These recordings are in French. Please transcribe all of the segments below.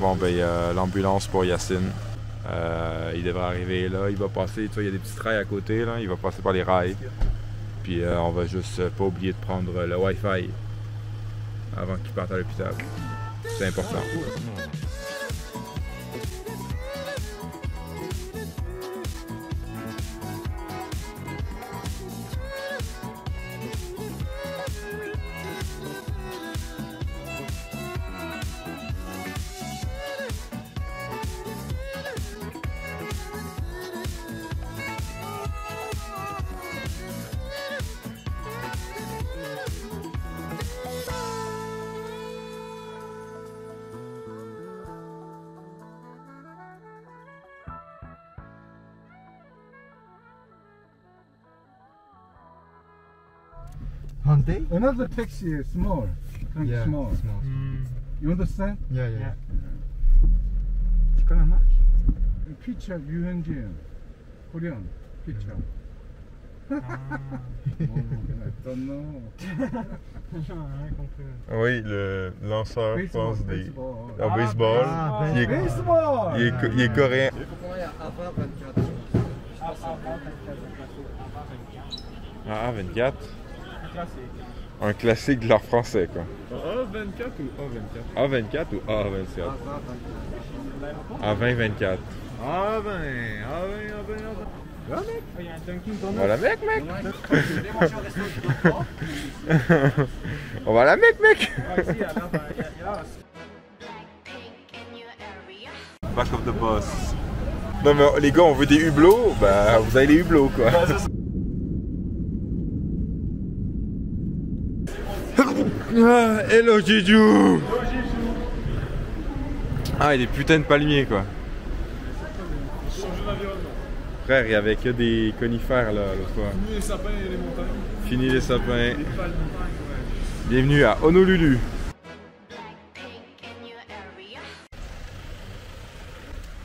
bon, ben, il y a l'ambulance pour Yacine. Il devrait arriver là, il va passer, tu vois, il y a des petits rails à côté, là, il va passer par les rails. Puis on va juste pas oublier de prendre le Wi-Fi avant qu'il parte à l'hôpital. C'est important. Hyundai? Another taxi is small. Kind of small. You understand? Yeah. C'est quoi la marque? Picture Yuhenjin. Korean picture. I don't know. Oui, le lanceur, je pense, des... Baseball. En baseball. Ah, il, est, Baseball! il est coréen. Ah, 24. Un classique de l'art français, quoi. A24 ou A24? A24 ou A24? A20-24. A20, A20. Il y a un Dunkin' Donuts. On va la mec! On va la mec! Back of the bus. Non mais les gars, on veut des hublots, bah vous avez les hublots quoi. Hello Jiju! Ah, il y a des putains de palmiers quoi. Frère, il y avait que des conifères là l'autre fois. Fini les sapins et les montagnes. Fini les sapins. Les palmes montagnes, ouais. Bienvenue à Honolulu.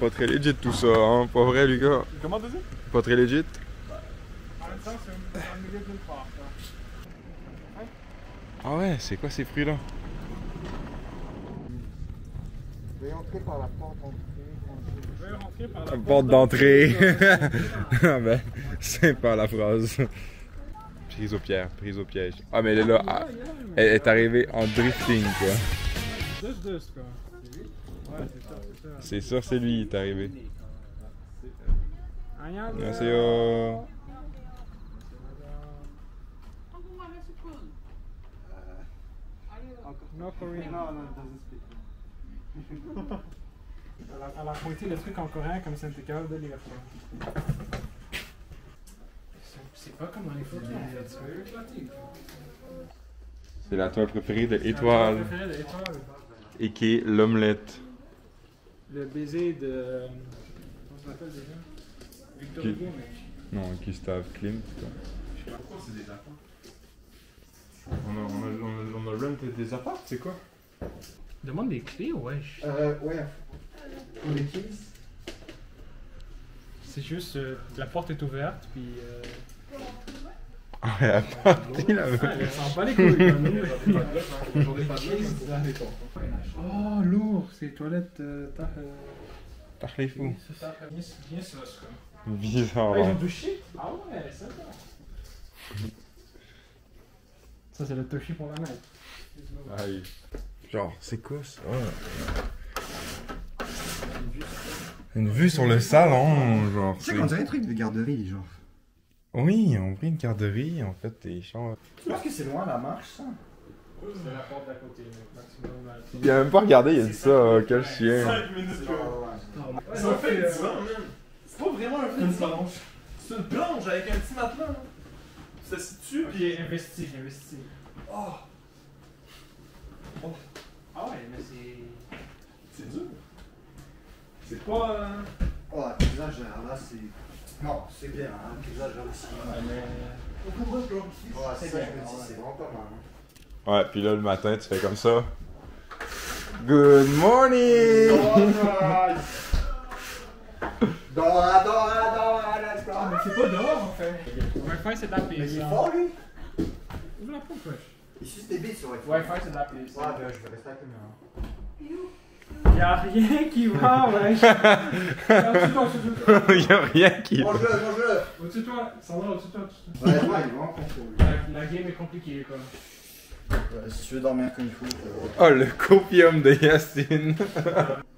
Pas très legit tout ça, hein? Pas vrai Lucas? Comment t'as dit? Pas très legit? En même temps, c'est un milieu d'une part. Ah ouais, c'est quoi ces fruits là? Veuillez entrer par la porte La porte d'entrée. Ah ben, sympa la phrase. Prise au piège. Ah mais elle est là, elle est arrivée en drifting quoi. Juste, quoi. Ouais, c'est ça. C'est sûr, c'est lui qui est arrivé. 안녕하세요. 안녕하세요. No Korean. No, it doesn't speak. Elle a pointé le truc en coréen comme si elle était capable de lire. C'est pas comme dans les photos en fait. C'est la toile préférée de Étoile. Et qui est l'omelette. Le baiser de. Comment ça s'appelle déjà? Victor Hugo, mec. Non, Gustave Klimt. Pourquoi c'est des apparts? On a renté des apparts, c'est quoi? Demande des clés, wesh. Ouais. Pour les keys? C'est juste. La porte est ouverte, puis. Ah, elle a parti là. Elle s'en bat les couilles, Oh, lourd, c'est les toilettes. Par les fous. Bien sauce, quoi. Bizarre. Ils ont douché? Ah ouais, ça va. Ça, c'est le touchy pour la mettre. Aïe. Genre, c'est quoi ça? Une vue sur le salon, genre. Tu sais qu'on dirait un truc de garderie, genre. Oui, on prit une garderie, en fait, et genre. Tu penses que c'est loin la marche, ça? C'est la porte d'à côté, maximum. Il a même pas regardé, il a dit ça, quel chien. 5 minutes. C'est un fait de divan, man. C'est pas vraiment un fait de divan. C'est une planche avec un petit matelas. Là. Ça se situe, puis. Investi. Oh! Ah ouais, mais c'est. C'est dur. C'est pas. Oh, le paysage là, c'est. Non, c'est bien, hein, le paysage là aussi. Ouais, c'est ça, je me dis, c'est vraiment pas mal. Hein. Ouais, puis là, le matin, tu fais comme ça. Good morning! Dora, let's go! Ah, mais c'est pas dehors en fait. Wi-Fi, c'est de la Mais piste. il est fort, lui? Ouvre la porte, wesh. Il suce des bits sur Wi-Fi. Wi-Fi, c'est de la piste. Ouais, ben je vais rester avec lui, hein. Y'a rien qui va, wesh. Y'a rien qui. Mange-le, mange-le. Au-dessus de toi, Sandra, au-dessus de toi. Ouais, ouais, il va en contrôle. La game est compliquée, quoi. Ouais, si tu veux dormir comme il faut. Oh, le copium de Yacine.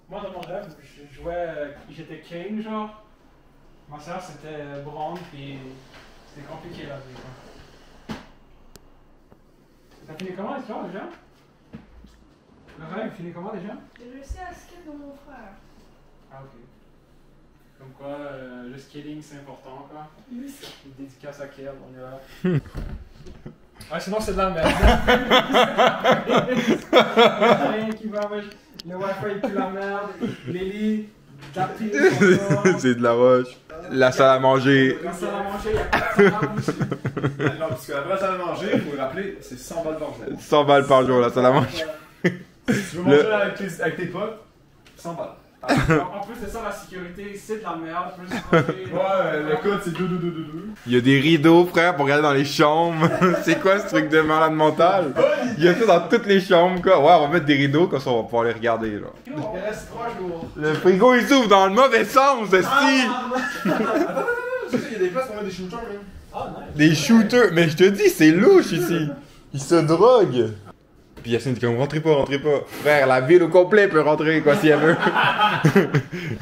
Moi, dans mon rêve, je jouais. J'étais king, genre. Ma soeur, c'était blonde, puis c'était compliqué la vie, quoi. Ça finit comment l'histoire déjà? Le rêve finit comment déjà? J'ai réussi à skip de mon frère. Ah, ok. Comme quoi, le scaling c'est important, quoi. Une dédicace à Kerr, on est là. Ah, sinon c'est de la merde. Rien qui va, wesh. Le wifi est plus la merde. Les lits, C'est de la roche. La salle à manger. La salle à manger, il y a pas de table aussi. Non, parce qu'après la salle à manger, il faut rappeler, c'est 100 balles par jour. 100 balles par jour, la salle à manger. Si tu veux manger avec tes potes, 100 balles. En plus, c'est ça la sécurité, c'est de la merde. Ouais, le code c'est 2. Il y a des rideaux, frère, pour regarder dans les chambres. C'est quoi ce truc de malade mental? Il y a ça dans toutes les chambres, quoi. Ouais, on va mettre des rideaux, comme ça on va pouvoir les regarder, là. Il reste 3 jours. Le frigo, il s'ouvre dans le mauvais sens, esti! Attends, il y a des places pour mettre des shooters, même. Ah, nice. Des shooters! Mais je te dis, c'est louche ici! Ils se droguent! Puis Yacine dit comme, rentrez pas. Frère, la ville au complet peut rentrer, quoi, si elle veut.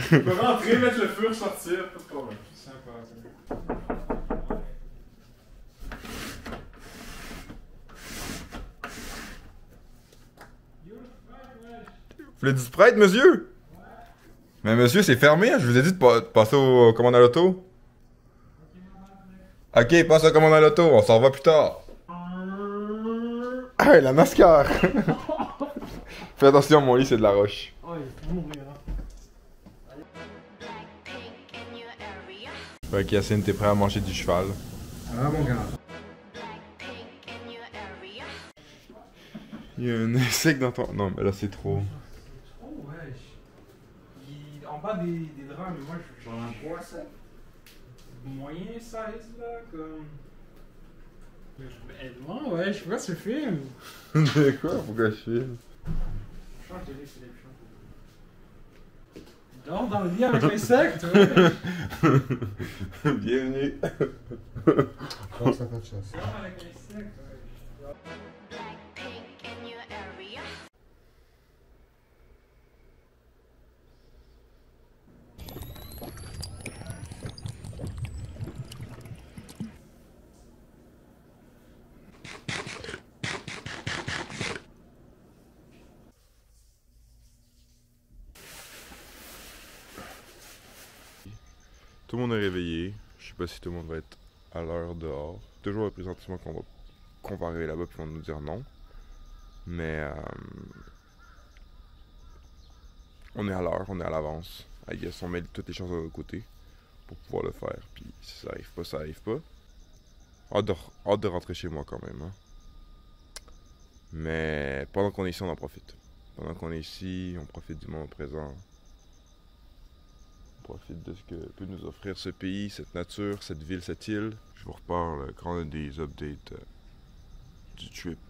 Tu peux rentrer, mettre le feu, sortir, pas de problème. Sympa, Vous voulez du Sprite, monsieur? Mais monsieur, c'est fermé, hein? Je vous ai dit de passer au commande à l'auto. Ok, passe au commande à l'auto, on s'en va plus tard. Ah, la NASCAR! Fais attention, mon lit, c'est de la roche. Oh, il faut mourir. Fait que Yacine, t'es prêt à manger du cheval? Ah, mon gars. Il y a un insecte dans ton... Non, mais là, c'est trop. Oh, wesh. En bas des draps, mais moi, j'en ai Quoi, ça? moyen size, là, comme... Aide-moi, ouais, je vois ce film. De quoi? Pourquoi je filme? Change de lit, Philippe, change. Dors dans le lit avec l'insecte, ouais. Bienvenue. Oh, ça fait de chance. Dors avec l'insecte, ouais. Tout le monde est réveillé. Je sais pas si tout le monde va être à l'heure dehors. Toujours le pressentiment qu'on va arriver là-bas puis qu'on va nous dire non. Mais on est à l'heure, on est à l'avance. I guess on met toutes les choses de côté pour pouvoir le faire. Puis si ça arrive pas, ça arrive pas. Hâte de rentrer chez moi quand même. Hein. Mais pendant qu'on est ici, on en profite. Pendant qu'on est ici, on profite du moment présent. On profite de ce que peut nous offrir ce pays, cette nature, cette ville, cette île. Je vous reparle quand on a des updates du trip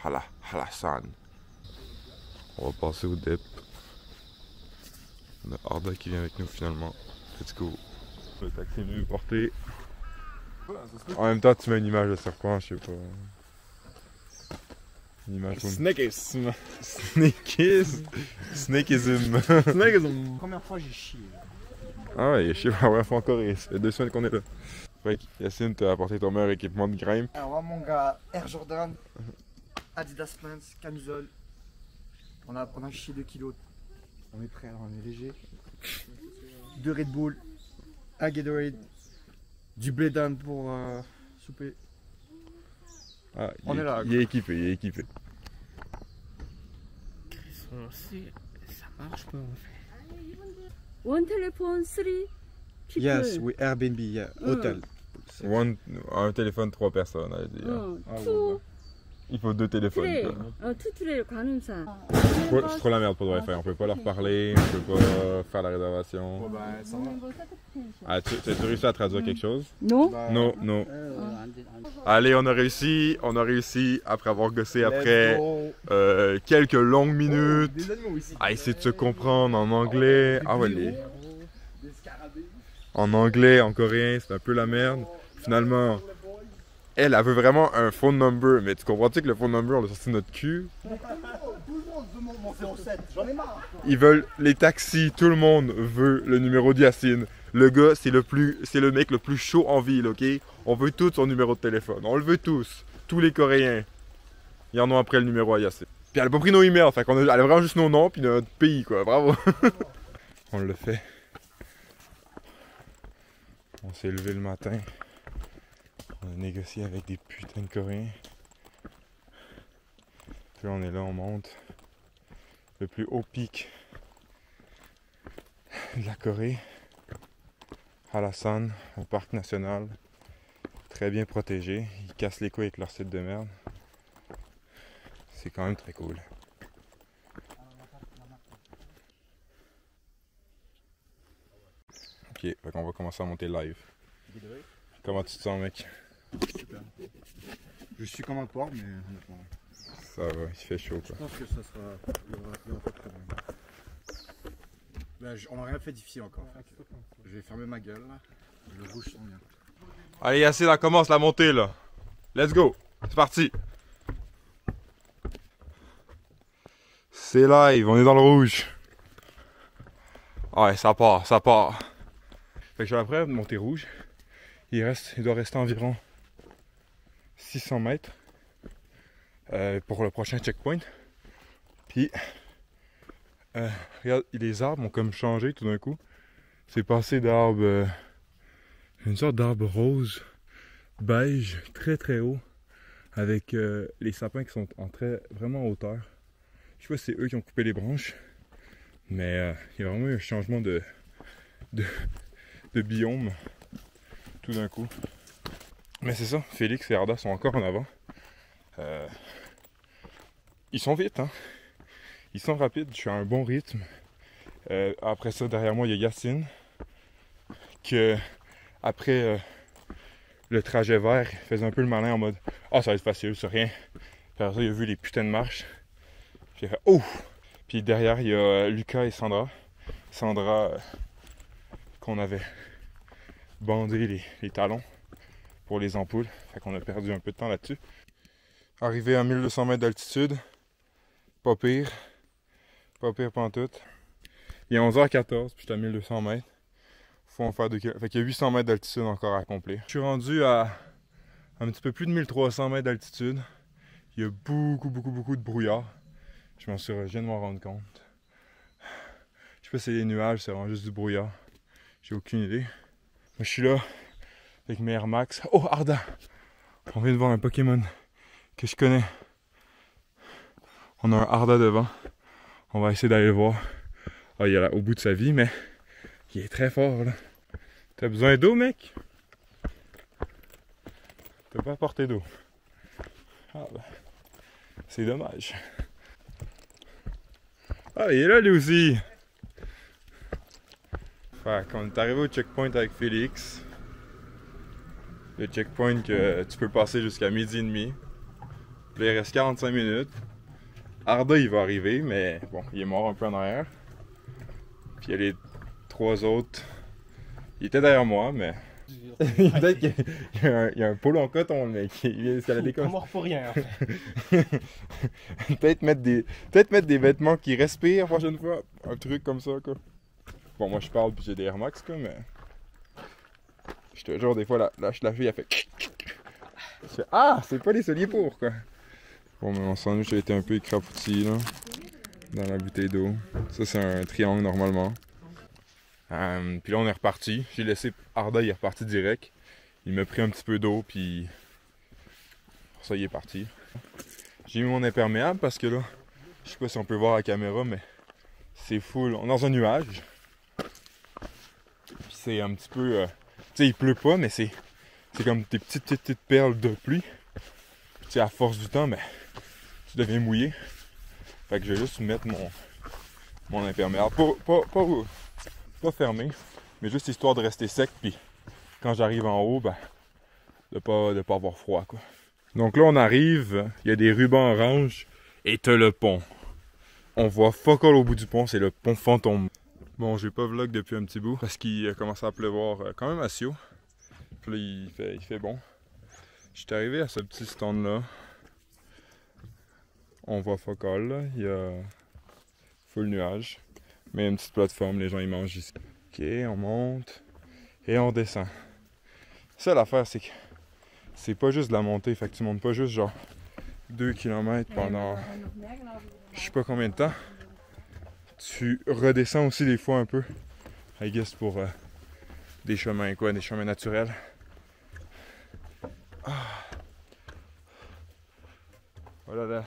Hallasan. On va passer au dep. On a Arda qui vient avec nous finalement. Let's go. Le taxi est venu nous porter. En même temps, tu mets une image de serpent, je sais pas. Une image comme... Snakeism. Snakeism. Snakeism. Snakeism. Première fois, j'ai chié. Ah ouais, je sais pas, la première fois encore, ça fait 2 semaines qu'on est là. Fait que Yacine t'a apporté ton meilleur équipement de grimpe. Alors, moi, mon gars, Air Jordan, Adidas Pants, camisole. On a chié 2 kilos. On est prêt, alors on est léger. 2 Red Bull, un Gatorade, du blé d'Inde pour souper. Ah, On est là, il est équipé, il est équipé. Ça marche pas, en fait. One telephone, three people. Yes, we Airbnb, yeah, hotel. Un téléphone, 3 personnes, elle dit. Two Il faut 2 téléphones. 트레일, quoi. 투트레일 관음사. C'est trop la merde pour le Wi-Fi. On peut pas leur parler, on peut pas faire la réservation. Bon, bah, ça va. Ah, tu réussi à traduire quelque chose? Non? Bah, Non, non. Allez, on a réussi après avoir gossé après quelques longues minutes. Des animaux ici. À essayer de se comprendre en anglais. Ah ouais, Des scarabées. en anglais, en coréen, c'est un peu la merde. Finalement, elle veut vraiment un phone number, mais tu comprends-tu que le phone number, on l'a sorti de notre cul? Tout le monde demande mon 07, j'en ai marre. Ils veulent les taxis, tout le monde veut le numéro de Yacine. Le gars, c'est le mec le plus chaud en ville, ok? On veut tous son numéro de téléphone, on le veut tous. Tous les Coréens. Ils en ont après le numéro à Yacine. Puis elle a pas pris nos emails, fait elle a vraiment juste nos noms puis notre pays, quoi. Bravo! On le fait. On s'est levé le matin. On a négocié avec des putains de Coréens. Puis là, on est là, on monte. Le plus haut pic de la Corée. Hallasan, au parc national. Très bien protégé. Ils cassent les couilles avec leur site de merde. C'est quand même très cool. Ok, fait qu'on va commencer à monter live. Comment tu te sens, mec? Super. Je suis comme un porc, mais honnêtement. Ça va, il fait chaud, quoi. Je pense que ça sera. Il y aura pas de problème. Bah, on n'a rien fait difficile encore. Je vais fermer ma gueule là. Le rouge sent bien. Allez, Yacine, on commence la montée, là. Let's go! C'est parti! C'est live, on est dans le rouge. Ouais, ça part, ça part. Fait que j'ai après monter rouge. Il doit rester environ 600 mètres pour le prochain checkpoint. Puis, regarde, les arbres ont comme changé tout d'un coup. C'est passé d'arbres, une sorte d'arbre rose, beige, très très haut, avec les sapins qui sont vraiment en hauteur. Je sais pas si c'est eux qui ont coupé les branches, mais il y a vraiment eu un changement de biome tout d'un coup. Mais c'est ça, Félix et Arda sont encore en avant. Ils sont vite, hein. Ils sont rapides, je suis à un bon rythme. Après ça, derrière moi, il y a Yacine. Que après le trajet vert, il faisait un peu le malin en mode ah, ça va être facile, c'est rien. Puis après ça, il a vu les putains de marches. Puis il a fait oh! Puis derrière, il y a Lucas et Sandra. Sandra, qu'on avait bandé les talons pour les ampoules. Fait qu'on a perdu un peu de temps là-dessus. Arrivé à 1200 mètres d'altitude. Pas pire. Pas pire pantoute. Il est 11h14, puis je suis à 1200 mètres. Faut en faire 2 km. Fait qu'il y a 800 mètres d'altitude encore à accomplir. Je suis rendu à un petit peu plus de 1300 mètres d'altitude. Il y a beaucoup de brouillard. Je viens de m'en rendre compte. Je sais pas si c'est les nuages, c'est vraiment juste du brouillard. J'ai aucune idée. Moi, je suis là avec mes Air Max. Oh, Arda! On vient de voir un Pokémon que je connais. On a un Arda devant. On va essayer d'aller le voir. Ah, il est là au bout de sa vie, mais il est très fort, là. T'as besoin d'eau, mec? T'as pas apporté d'eau. Ah, ben. C'est dommage. Ah, il est là, lui aussi! Fait qu'on est arrivé au checkpoint avec Félix. Le checkpoint que tu peux passer jusqu'à 12h30. Puis là, il reste 45 minutes. Arda, il va arriver, mais bon, il est mort un peu en arrière. Puis il y a les 3 autres. Il était derrière moi, mais. Peut-être qu'il y a un pôle en coton, le mec. Il vient escalader comme ça. mort pour rien. Peut-être mettre des vêtements qui respirent la prochaine fois. Un truc comme ça, quoi. Bon, moi je parle puis j'ai des Air Max, quoi, mais. Je te jure, des fois, la fille, elle fait. Je fais, ah, c'est pas les souliers pour, quoi. Bon, mais mon sandwich a été un peu écrapouti, là. Dans la bouteille d'eau. Ça, c'est un triangle, normalement. Puis là, on est reparti. J'ai laissé Arda, il est reparti direct. Il m'a pris un petit peu d'eau, puis. Pour ça, il est parti. J'ai mis mon imperméable parce que là, je sais pas si on peut voir à la caméra, mais c'est full. On est dans un nuage. Puis c'est un petit peu. Tu sais, il pleut pas, mais c'est comme des petites perles de pluie. Puis à force du temps, mais deviens mouillé. Fait que je vais juste mettre mon imperméable. Pas fermé, mais juste histoire de rester sec. Puis quand j'arrive en haut, ben, de pas avoir froid, quoi. Donc là, on arrive, il y a des rubans orange et t'as le pont. On voit fuck all au bout du pont, c'est le pont fantôme. Bon, j'ai pas vlog depuis un petit bout parce qu'il a commencé à pleuvoir quand même assez haut. Puis là, il fait bon. J'étais arrivé à ce petit stand là. On voit fuck all, là. Il y a full nuage. Mais il y a une petite plateforme, les gens ils mangent ici. Ok, on monte et on descend. Ça, l'affaire, c'est que c'est pas juste de la montée. Fait que tu montes pas juste genre 2 km pendant je sais pas combien de temps. Tu redescends aussi des fois un peu. I guess pour des chemins quoi, des chemins naturels. Ah. Voilà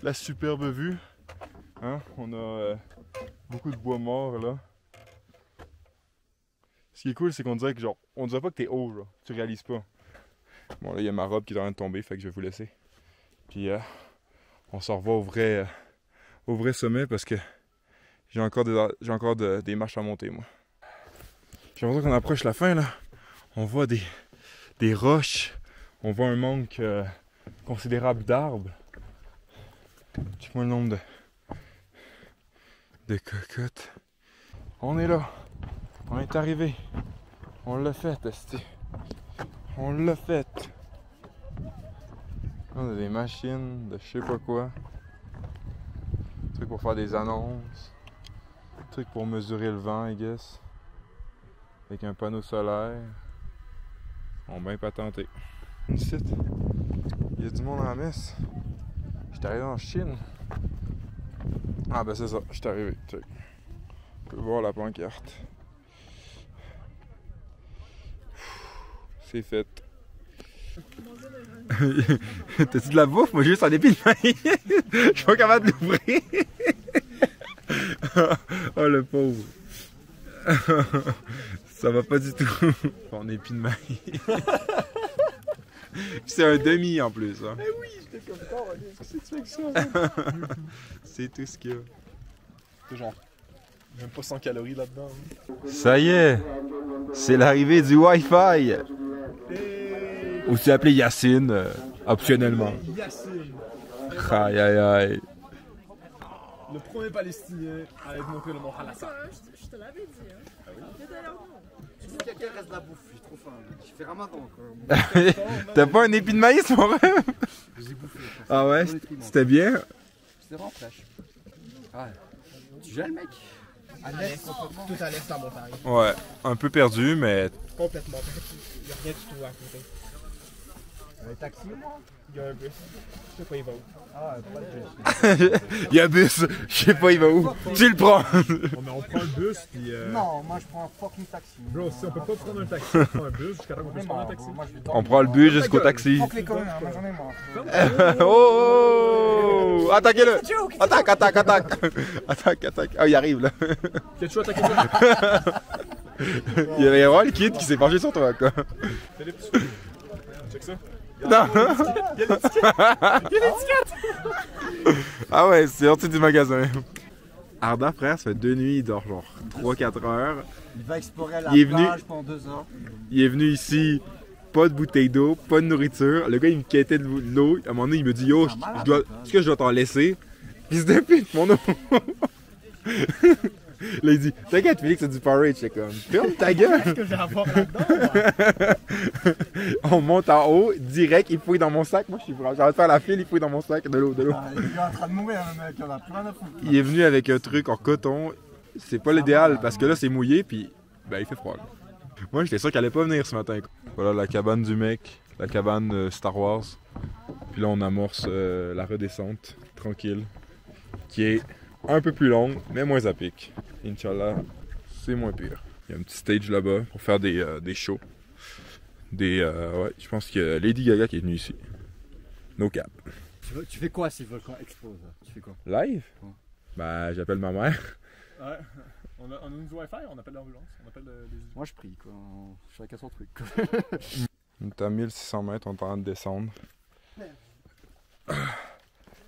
la superbe vue. Hein? On a beaucoup de bois mort là. Ce qui est cool, c'est qu'on dirait que genre, on dirait pas que t'es haut, genre. Tu réalises pas. Bon là, il y a ma robe qui est en train de tomber, fait que je vais vous laisser. Puis on s'en revoit au vrai sommet parce que j'ai encore des marches à monter, moi. J'ai l'impression qu'on approche la fin là. On voit des roches. On voit un manque considérable d'arbres. Check-moi le nombre de cocottes. On est là. On est arrivé. On l'a fait, esti. On l'a fait. On a des machines de je sais pas quoi. Trucs pour faire des annonces. Trucs pour mesurer le vent, I guess. Avec un panneau solaire. On bien patenté. Ici, il y a du monde en messe. J'étais arrivé en Chine. Ah ben c'est ça, j'étais arrivé. Check. On peut voir la pancarte. C'est fait. T'as-tu de la bouffe? Moi j'ai juste un épi de maïs. Je suis pas capable de l'ouvrir. Oh le pauvre. Ça va pas du tout. On épi de maïs. C'est un demi en plus. Hein. Eh oui, j'étais comme ça, c'est ça. C'est tout ce qu'il y a. C'est genre, même pas 100 calories là-dedans. Ça y est, c'est l'arrivée du Wi-Fi. Aussi appelé Yacine, optionnellement. Yacine. Aïe aïe aïe. Le premier palestinien à être monté le mont Halassa. Je te l'avais dit, hein. Tout à l'heure, non. Quelqu'un reste de la bouffe, je suis trop faim. Je fais ramadan quoi. T'as pas un épi de maïs, mon rêve? J'ai bouffé. Ah ouais, c'était bien? C'était vraiment fraîche. Ouais. Tu gères le mec? À l'est, Tout à l'est en montagne. Ouais, un peu perdu, mais... Complètement. Il n'y a rien du tout à côté. un taxi moi? Il y a un bus. Je sais pas, il va où. Ah, pas de bus. Il y a un bus, je sais pas il va où. Tu le prends! On prend le bus, puis. Non, moi je prends un fucking taxi. Bro, si on peut pas prendre un taxi, on prend un bus jusqu'à temps qu'on puisse prendre un taxi. On prend le bus jusqu'au taxi. Fuck les connes, moi j'en ai marre. Oh! Attaquez-le! Attaque! Attaque! Ah, il arrive là. Qu'est-ce que tu attaquer ça? Il y avait vraiment le kid qui s'est penché sur toi, quoi. Fais des petits coups. Check ça. Non! Ah ouais, c'est sorti du magasin. Arda, frère, ça fait 2 nuits, il dort genre 3-4 heures. Il va explorer la Il est venu- plage pendant 2 heures. Il est venu ici, pas de bouteille d'eau, pas de nourriture. Le gars, il me quêtait de l'eau. À un moment donné, il me dit Yo, est-ce que je dois t'en laisser? Puis il se dépite mon eau. Là, il dit T'inquiète, Félix, c'est du Powerade. J'étais comme Ferme ta gueule! Qu'est-ce que j'ai à voir là-dedans? On monte en haut, direct, il fouille dans mon sac. Moi, j'ai envie de faire la file, il fouille dans mon sac de l'eau. Ah, il est en train de mourir, le mec, on a plus rien à foutre. Il est venu avec un truc en coton. C'est pas l'idéal parce que là, c'est mouillé, puis ben, il fait froid. Là. Moi, j'étais sûr qu'elle allait pas venir ce matin. Voilà la cabane du mec, la cabane Star Wars. Puis là, on amorce la redescente, tranquille, qui est un peu plus longue, mais moins à pic. Inch'Allah, c'est moins pire. Il y a un petit stage là-bas pour faire des shows. Ouais, je pense qu'il y a Lady Gaga qui est venue ici. No cap. Tu fais quoi si le volcan explose? Tu fais quoi? Live? Ouais. Bah, j'appelle ma mère. Ouais. On a du Wi-Fi, on appelle l'ambulance, on appelle les... Moi je prie quoi, je suis avec son truc. On est à 1600 mètres, on est en train de descendre.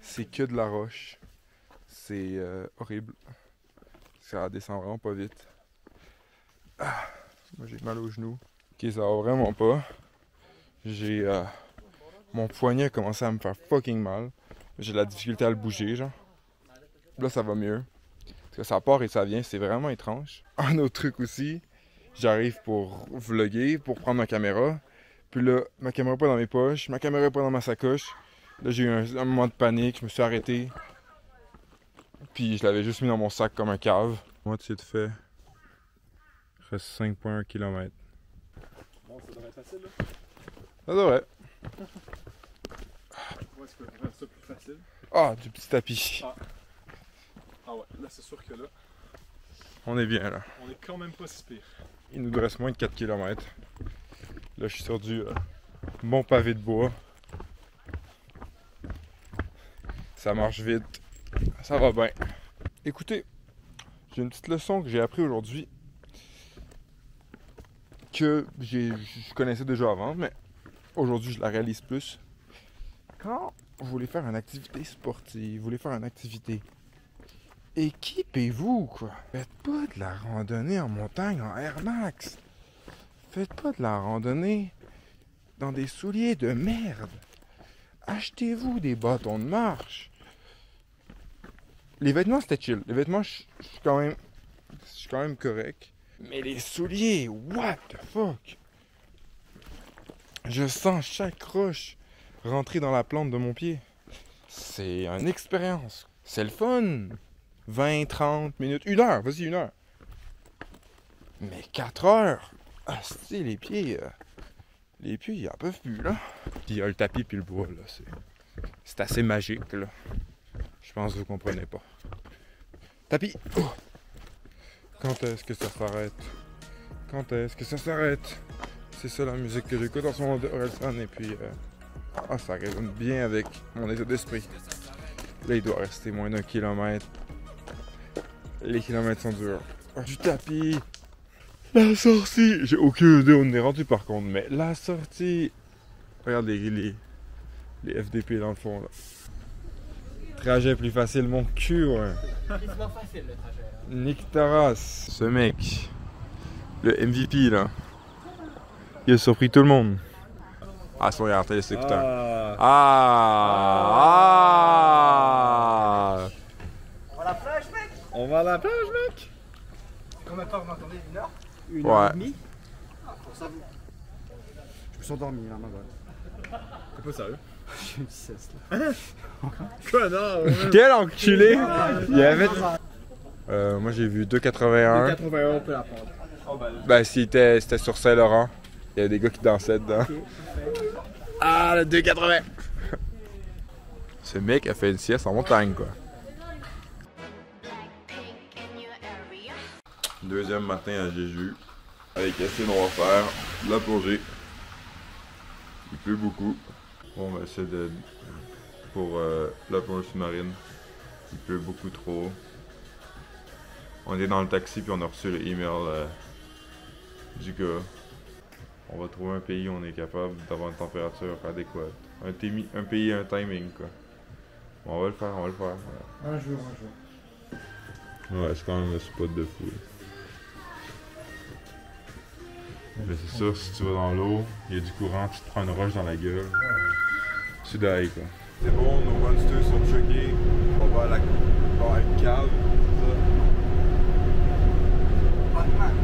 C'est que de la roche. C'est horrible. Ça descend vraiment pas vite. Ah, moi j'ai mal aux genoux. Ok, ça va vraiment pas. J'ai... mon poignet a commencé à me faire fucking mal. J'ai de la difficulté à le bouger, genre. Là, ça va mieux. Parce que ça part et ça vient, c'est vraiment étrange. Un autre truc aussi, j'arrive pour vlogger, pour prendre ma caméra. Puis là, ma caméra pas dans mes poches, ma caméra pas dans ma sacoche. Là, j'ai eu un moment de panique, je me suis arrêté. Puis je l'avais juste mis dans mon sac comme un cave. Moitié de fait. Il reste 5,1 km. Bon, ça devrait être facile, là. Ça devrait. Où est-ce qu'on peut faire ça plus facile? Ah, du petit tapis. Ah ouais, là c'est sûr que là, On est bien là. on est quand même pas si pire. Il nous reste moins de 4 km. Là, je suis sur du bon pavé de bois. Ça marche vite. Ça va bien. Écoutez, j'ai une petite leçon que j'ai appris aujourd'hui. Que je connaissais déjà avant, mais aujourd'hui je la réalise plus. Quand vous voulez faire une activité sportive, vous voulez faire une activité, équipez-vous, quoi. Faites pas de la randonnée en montagne en Air Max. Faites pas de la randonnée dans des souliers de merde. Achetez-vous des bâtons de marche. Les vêtements, c'était chill. Les vêtements, je suis quand même correct. Mais les souliers, what the fuck? Je sens chaque roche rentrer dans la plante de mon pied. C'est une expérience. C'est le fun. 20, 30 minutes, 1 heure, vas-y, 1 heure. Mais 4 heures, ah, c'est les pieds, ils en peuvent plus, là. Puis il y a le tapis puis le bois, là, c'est assez magique, là. Je pense que vous comprenez pas. Tapis! Oh! Quand est-ce que ça s'arrête? Quand est-ce que ça s'arrête? C'est ça la musique que j'écoute en ce moment de Orelsan, et puis, ça résonne bien avec mon état d'esprit. Là, il doit rester moins d'1 kilomètre. Les kilomètres sont durs. Du tapis. La sortie. J'ai aucune idée où on est rendu par contre, mais la sortie. Regarde les FDP dans le fond là. Trajet plus facile, mon cul, ouais. Quasiment facile le trajet. Nick Taras. Ce mec. Le MVP là. Il a surpris tout le monde. Ah, son regard, t'as les écouteurs. On va à la plage, mec. On va à la plage, mec! Combien de temps vous m'entendez? 1 heure? 1 Ouais. heure et demie. Pour ça, vous. Je me suis endormi là, ma bonne. T'es pas sérieux? J'ai une sieste là. Connard! Quel enculé! Il y avait. Moi j'ai vu 2,81. 81, on peut la prendre. Ben c'était sur Saint-Laurent. Il y avait des gars qui dansaient dedans. Ah, le 2,80! Ce mec a fait une sieste en montagne, quoi. Deuxième matin à Jéju. Avec Yacine, on va faire la plongée. Il pleut beaucoup. Bon, ben c'est pour la plongée sous-marine. Il pleut beaucoup trop. On est dans le taxi puis on a reçu le email du gars. On va trouver un pays où on est capable d'avoir une température adéquate. Un pays, un timing, quoi. On va le faire, Ouais, Un jour. ouais c'est quand même un spot de fou. Mais c'est sûr, si tu vas dans l'eau, il y a du courant, tu te prends une roche dans la gueule. Tu die, quoi. C'est bon, nos monsters sont choqués. On va à la cave, Batman.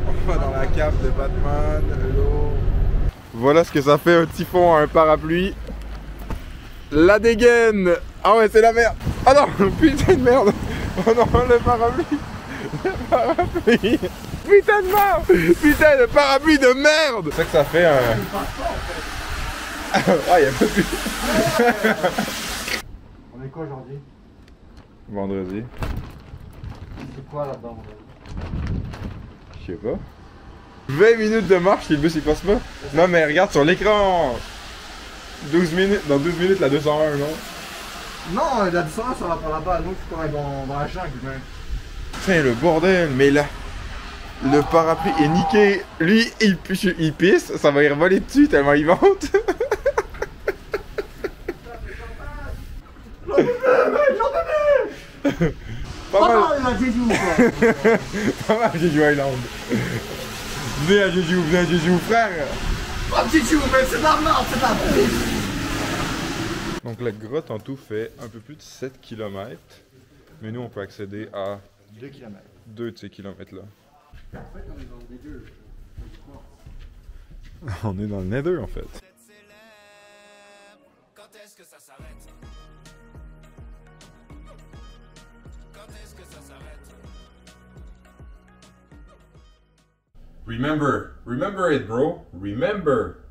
On va dans la cave de Batman, l'eau. Voilà ce que ça fait un typhon à un parapluie. La dégaine! Ah ouais, c'est la merde! Ah non! Putain de merde! Oh non, le parapluie! Le parapluie! Putain de merde! Putain, le parapluie de merde! C'est ça que ça fait un... Ah, y'a pas plus! On est quoi aujourd'hui? Vendredi. C'est quoi là-dedans? Je sais pas. 20 minutes de marche, le bus il passe pas? Non mais regarde sur l'écran! 12 minutes, dans 12 minutes la 201, non? Non, la distance ça va par là-bas, nous tu pourrais dans la jungle même. Putain le bordel, mais là, le parapluie est niqué. Lui il pisse, ça va y revoler dessus tellement il vente. Pas mal. la Jeju, quoi. Pas mal Jeju Island. Venez à Jeju, frère. Pas de Jeju, mais c'est de la merde, c'est de la pisse. Donc la grotte en tout fait un peu plus de 7 km. Mais nous on peut accéder à 2 km. 2 de ces kilomètres là. On est dans le Nether en fait. Quand est-ce que ça s'arrête? Quand est-ce que ça s'arrête? Remember it bro, remember.